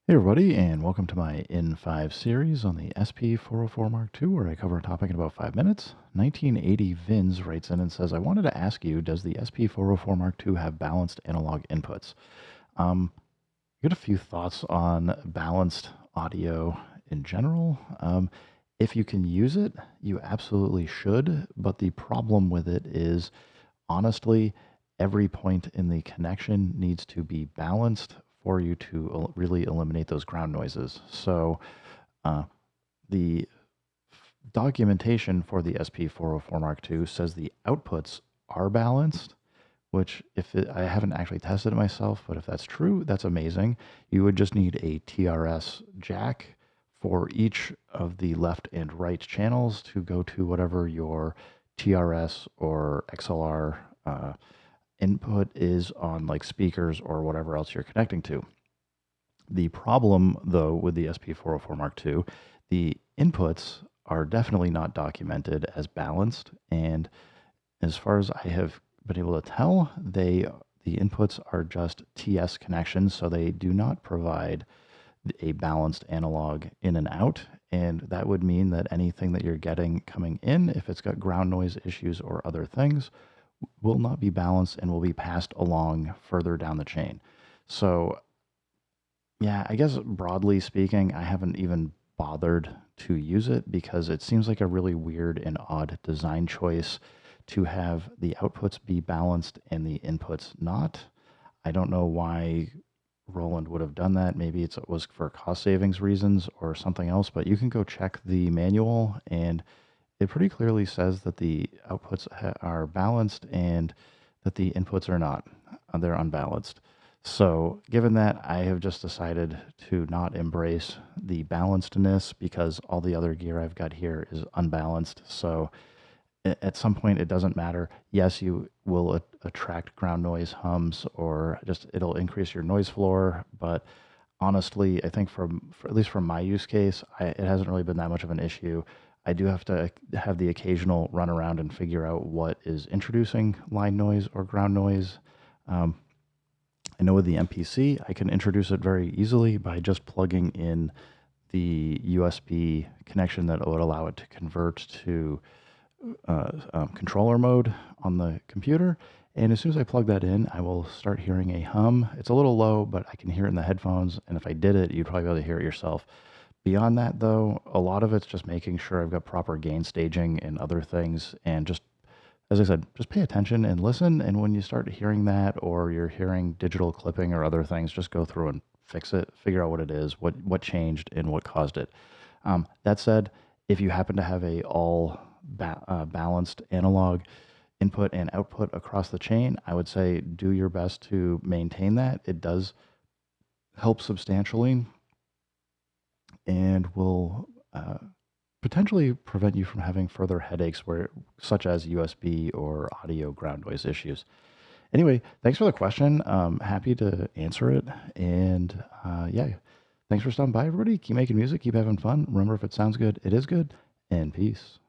Hey everybody, and welcome to my N5 series on the SP404 Mark II, where I cover a topic in about 5 minutes. 1980 Vins writes in and says, I wanted to ask you, does the SP404 Mark II have balanced analog inputs? I got a few thoughts on balanced audio in general. If you can use it, you absolutely should, but the problem with it is, honestly, every point in the connection needs to be balanced for you to really eliminate those ground noises. So uh, the documentation for the SP404 Mark II says the outputs are balanced, which I haven't actually tested it myself, but if that's true, that's amazing. You would just need a TRS jack for each of the left and right channels to go to whatever your TRS or XLR input is on, like speakers or whatever else you're connecting to. The problem, though, with the SP404 Mark II, the inputs are definitely not documented as balanced. And as far as I have been able to tell, the inputs are just TS connections, so they do not provide a balanced analog in and out. And that would mean that anything that you're getting coming in, if it's got ground noise issues or other things, will not be balanced and will be passed along further down the chain. So, yeah, I guess broadly speaking, I haven't even bothered to use it because it seems like a really weird and odd design choice to have the outputs be balanced and the inputs not. I don't know why Roland would have done that. Maybe it was for cost savings reasons or something else, but you can go check the manual and it pretty clearly says that the outputs are balanced and that the inputs are not. They're unbalanced. So, given that, I have just decided to not embrace the balancedness because all the other gear I've got here is unbalanced. So, at some point, it doesn't matter. Yes, you will attract ground noise hums or just it'll increase your noise floor. But honestly, I think for at least from my use case, it hasn't really been that much of an issue. I do have to have the occasional run around and figure out what is introducing line noise or ground noise. Um, I know with the MPC, I can introduce it very easily by just plugging in the USB connection that would allow it to convert to controller mode on the computer. And as soon as I plug that in, I will start hearing a hum. It's a little low, but I can hear it in the headphones. And if I did it, you'd probably be able to hear it yourself. Beyond that, though, a lot of it's just making sure I've got proper gain staging and other things. And just, as I said, just pay attention and listen. And when you start hearing that or you're hearing digital clipping or other things, just go through and fix it, figure out what it is, what changed and what caused it. That said, if you happen to have a all balanced analog input and output across the chain, I would say do your best to maintain that. It does help substantially and will potentially prevent you from having further headaches such as USB or audio ground noise issues. Anyway, thanks for the question. Happy to answer it. And yeah, thanks for stopping by, everybody. Keep making music, keep having fun. Remember, if it sounds good, it is good. And peace.